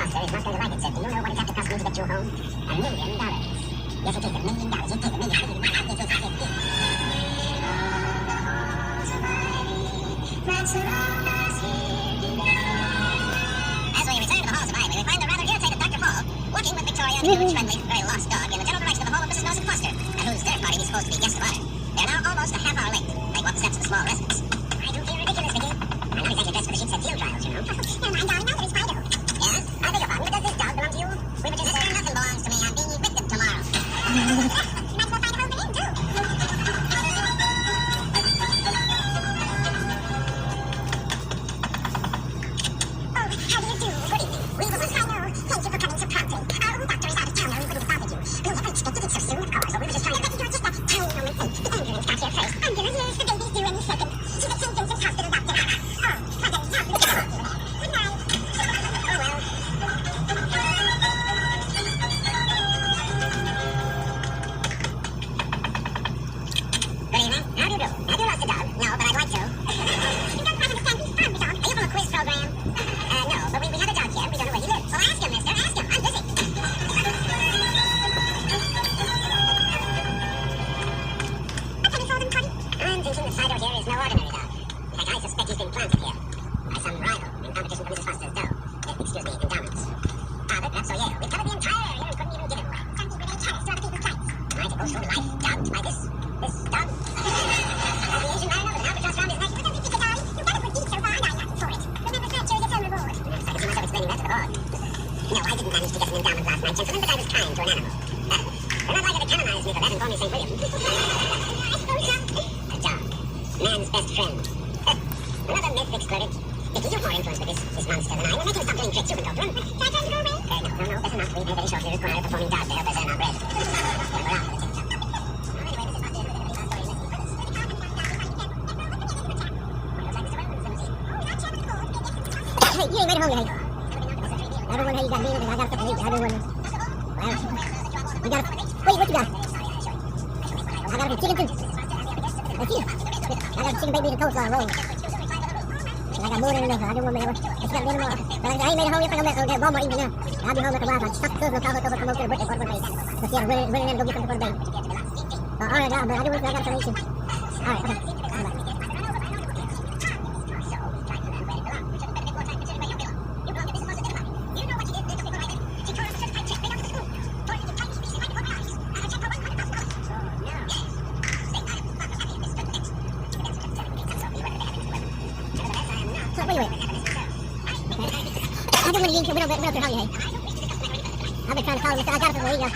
Buster is not going to like it, sir. Do you know what it have to cost me to get you home? $1 million. Yes, it is $1 million. It takes $1 million. As we return to the Halls of Ivy, we find the rather irritated Dr. Paul walking with Victoria and a huge, friendly, very lost dog in the general direction of the home of Mrs. Nosy Foster, at whose dinner party he's supposed to be guest of honor. They are now almost a half hour late. They walk the steps of the small residence. I do feel ridiculous, Vicky. I'm not exactly dressed for the sheep's head field trials, you know. Never mind, darling, now that it's Fido. Yes? I beg your pardon, but does this dog belong to you? We were just saying nothing belongs to me. I'm being evicted tomorrow. Might as well find a husband in, too. Oh, how do you do? Good evening. We will I know. Thank you for coming so promptly. Our doctor is out of town now. We couldn't have bothered you. We never expected it so soon, of course. So we were just trying to... But you're just that tiny moment late. The ambulance got here first. Ambulance, yes, the baby's due any second. She's at St. Vincent's Hospital, doctor. Oh, Father, now look at her. Good night. Oh, well. Good evening. How do you do? Have you lost a dog? No, but I'd like to. You don't quite understand. He's found the dog. Are you from a quiz program? No, but we have a dog here. We don't know where he lives. Well, ask him, mister. Ask him. I'm busy. What can you for them, Cody? I'm thinking that Fido here is no ordinary dog. In fact, I suspect he's been planted here by some rival in competition for Mrs. Foster's dough. Excuse me, endowments. But that's so yeah. We covered the entire area and couldn't even get it away. Some people they tell us to other people's rights. Am I to go through life dogged by this dog? As the Asian mariner with an albatross around his neck, you don't think you could die. You got a good deed so far, and I'm not for it. Remember, Thatcher, it's your reward. I can see myself explaining that to the board. No, I didn't manage to get an endowment last night, gentlemen, but I was kind to an animal. They're not likely to canonize me for that and call me St. William. A dog. Man's best friend. Another myth exploded. Vicky, you're more influenced by this monster than I. We're making him stop doing tricks. You can go through him. Can I try to go away? No, better not. We may very shortly require a performing dog to help us earn our bread. We're on with the TikTok. Anyway, Mrs. Foster, you're going to be our story listening for this. Hey, you ain't made it home yet. Everyone, hey, you got me in it. I got something to eat. Everyone. Well, you got it. Wait, what you got? I got a chicken too. That's you. I got chicken baked beans and coleslaw rolling. And I got more than enough. I don't want to I just got a little more. But I ain't made it home yet. I'm going to Walmart even now. I'll be home after a while. So I stuck the clothes and I'll come over to the birthday party for the baby. So see, I'm running in to go get something for the baby. All right, but I do want to. I got some eating. All right, okay. I've been trying to call him. I got it from where he goes.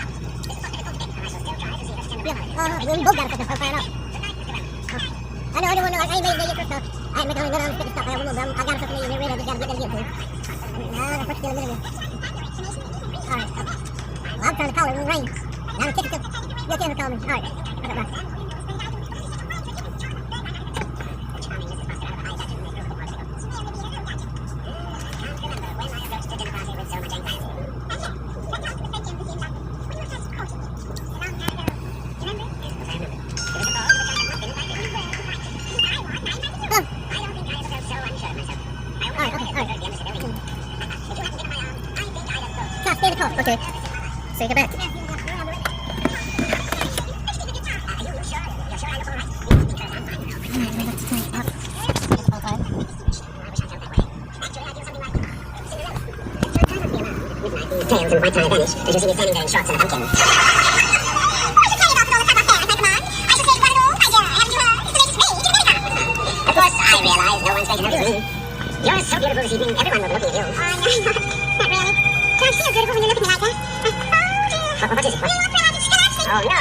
Yeah, we both got it from the fire out. I know, I don't want to know. I ain't made it yet, so I ain't making only good stuff. I don't know, but I got it from the area. I just got to get them here, too. Nah, that's still a minute. Alright, well, I'm trying to call him. It rains. Now I'm taking it. You'll call me. Alright. Okay, so you get back. Tails and white tie vanish as you see me standing there in shorts and a pumpkin. Of course, I realize no one's going to notice me. You're so beautiful this evening, everyone will be looking at you. Oh, no, not really. Don't feel beautiful when you're looking at me like that. What is it? Oh, no.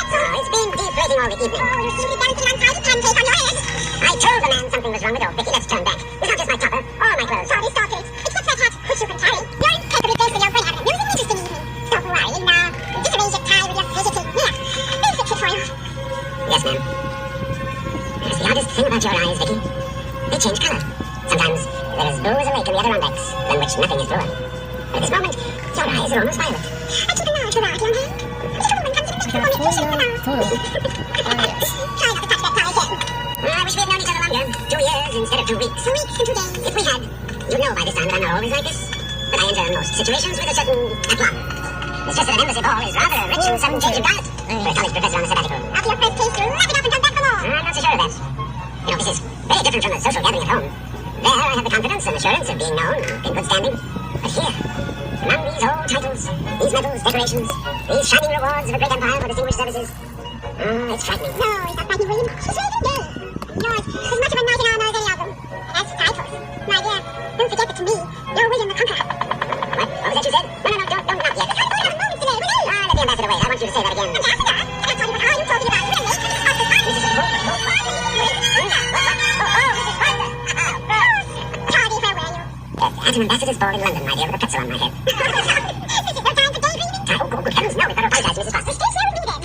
Oh, it's been deflating all the evening. Oh, you seem to be dancing on tiny pancake on your head. I told the man something was wrong with old Vicky. Let's turn back. It's not just my topper or my clothes. Sorry, stop it. It's just that hat, which you can carry. You're impeccably dressed for your friend having a really interesting evening. Don't worry, now. Just arrange your tie with your fidgeting. Here, there's a kit for you. Yes, ma'am. That's the oddest thing about your eyes, Vicky. They change color. Sometimes there is blue as a lake in the Adirondacks, than which nothing is bluer. At this moment, your eyes are almost violet. I keep an eye to that, young man. Just a woman comes in the next moment to shake them out. Try not to touch that tie again. I wish we had known each other longer. 2 years instead of 2 weeks. 2 weeks and 2 days. If we had, you'd know by this time that I'm not always like this. but I enjoy most situations with a certain aplomb. It's just that an embassy ball is rather rich in some change of diet for a college professor on a sabbatical. After your first taste, you wrap it up and come back for more. I'm not so sure of that. You know, this is very different from a social gathering at home. There I have the confidence and assurance of being known and in good standing. But here, among these old titles, these medals, decorations, these shining rewards of a great empire for distinguished services, it's frightening. No, it's not frightening, William. She's very good. Yours is as much of a knight in armor as any of them. And as for titles, my dear, don't forget that to me, you're William the Conqueror. What was that you said? No, not yet. Let the ambassador wait. I want you to say that again. Ambassador? Can I tell you what are you talking about? Really? Mrs. Hooper. Tardy farewell, you. At an ambassador's ball in London, my dear, with a pretzel on my head. This is no time for daydreaming. Oh, good heavens, no. We better apologize to Mrs. Foster. Stay here with me, then.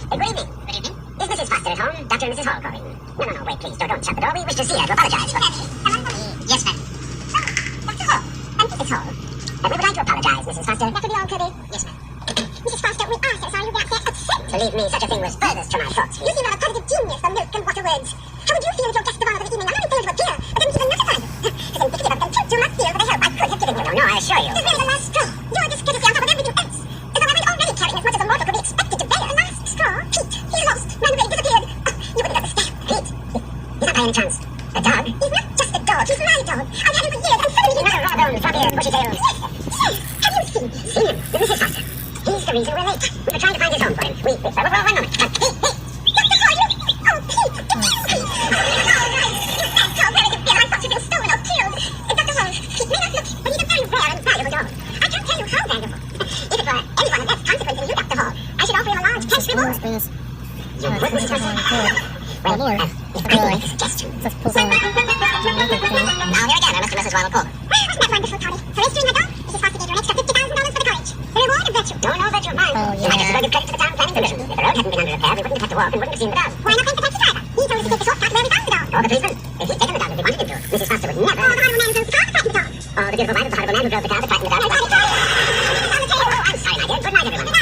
Good evening. Good evening. Is Mrs. Foster at home? Dr. and Mrs. Hall calling. No, wait, please. Don't shut the door. We wish to see her to apologize for... Yes, ma'am. Dr. Hall. And Mrs. Hall. We would like to apologize, Mrs. Foster. That would be all, Kirby. Yes, ma'am. Mrs. Foster, we are so sorry you got that upset. Believe me, such a thing was furthest from my thoughts. You seem like a positive genius for milk and water words. How would you feel if your guest of honor for the evening not only failed to appear, but then even notified you? As indicative of contempt you must feel for the help I could have given you. No, I assure you. This is really the last straw. Your discourtesy on top of everything else. As though I might already carry as much as a mortal could be expected to bear. The last straw? Pete. He's lost. Ran away. Disappeared. Oh, you wouldn't understand. Pete. He's not by any chance a dog. He's not just a dog. He's my dog. I've had him for years and suddenly he's not a raw-boned, floppy-eared, bushy-tailed. Yes. Have you seen him? Seen him? With Mrs. Foster. He's the reason we're late. We were trying to find his home for him. One moment. Hey, Dr. Hall, you... Oh, Pete. Pete. You said so. Where is it? I thought you'd been stolen or killed. Dr. Hall, Pete may not look, but he's a very rare and valuable dog. I can't tell you how valuable. If it were anyone of less consequence than you, Dr. Hall, I should offer him a large cash reward. You would, Mrs. Foster? Well, if I could make a suggestion. Now, here again, Mr. and Mrs. Ronald Colvin. Well, wasn't that wonderful, Toddy? For rescuing my dog, Mrs. Foster gave you an extra $50,000 for the college. The reward of virtue. No virtue of mine. Oh, yeah. I just give credit to the town planning commission. If the road hadn't been under repair, we wouldn't have had to walk and wouldn't have seen the dog. Why not thank the taxi driver? He told us to take the shortcut where we found the dog. Or the policeman. If he'd taken the dog as we wanted him to, Mrs. Foster would never... Or the horrible man who drove the car that frightened the dog. Or the beautiful wife of the horrible man who drove the car that frightened the dog. No, I'm sorry, my dear. Good night, everyone.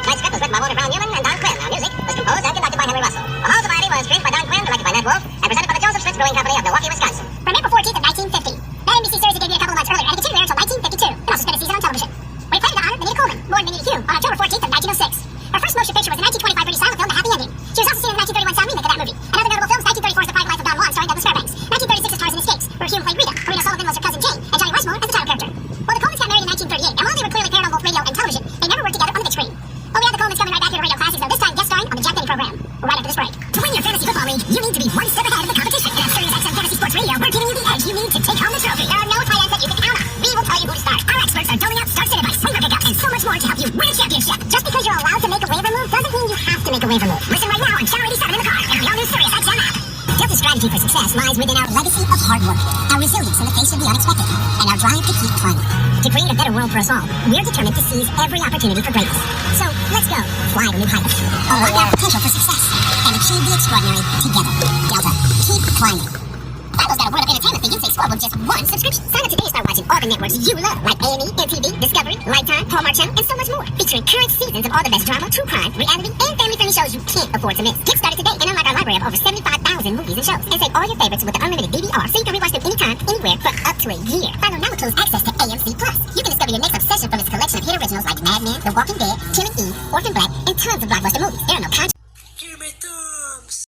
My script was written by Walter Brown Newman and Don Quinn. Our music was composed and conducted by Henry Russell. The Hall Variety was created by Don Quinn, directed by Ned Wolf, and presented by the Joseph Schmitz Brewing Company of Milwaukee, Wisconsin. From April 14th of 1950. That NBC series that debuted a couple of months earlier and it continued until 1952. It also spent a season on television. We played to honor Benita Coleman, born Benita Hugh, on October 14th of 1906. Her first motion picture was the 1925 British silent film The Happy Ending. She was also seen in the 1931 sound remake of that movie. Another notable film is 1934's The Private Life of Don Juan, starring Douglas Fairbanks. 1936's Tarzan Escapes, where Hume played Rita. Rita Sullivan was her cousin Jane, and Johnny Rushmore as the title character. Well, the Colemans got married in 1938, and while they were clearly paired on both radio and television, they never worked together on the big screen. Well, we have the Colemans coming right back here to Radio Classics, though this time guest starring on the Jack Benny program. Right after this break. To win your fantasy football league, you need to be one step ahead of the competition. And at Sirius XM Fantasy Sports Radio, we're giving you the edge you need to take home the trophy. There are no tight ends that you can count on. We will tell you who to start. Our experts are doling out starts and advice, waiver pickup, and so much more to help you win a championship. Just because you're allowed to make a waiver move doesn't mean you have to make a waiver move. Listen right now on Channel 87 in the car and on the all-new Sirius XM app. Delta's strategy for success lies within our legacy of hard work, our resilience in the face of the unexpected, and our drive to keep climbing. To create a better world for us all, we're determined to seize every opportunity for greatness. So, let's go. Fly to new heights. Unlock our potential for success and achieve the extraordinary together. Delta, keep climbing. Fido's got a world of entertainment that you can explore with just one subscription. Sign up today and start watching all the networks you love, like A&E, MTV, Discovery, Lifetime, Hallmark Channel, and so much more. Featuring current seasons of all the best drama, true crime, reality, and family-friendly shows you can't afford to miss. Get started today and unlock our library of over 75,000 movies and shows. And save all your favorites with the unlimited DVR so you can rewatch them anytime, anywhere, for up to a year. Fido now includes access to AMC+. You can discover your next obsession from its collection of hit originals like Mad Men, The Walking Dead, Tim and Eve, Orphan Black, and tons of blockbuster movies.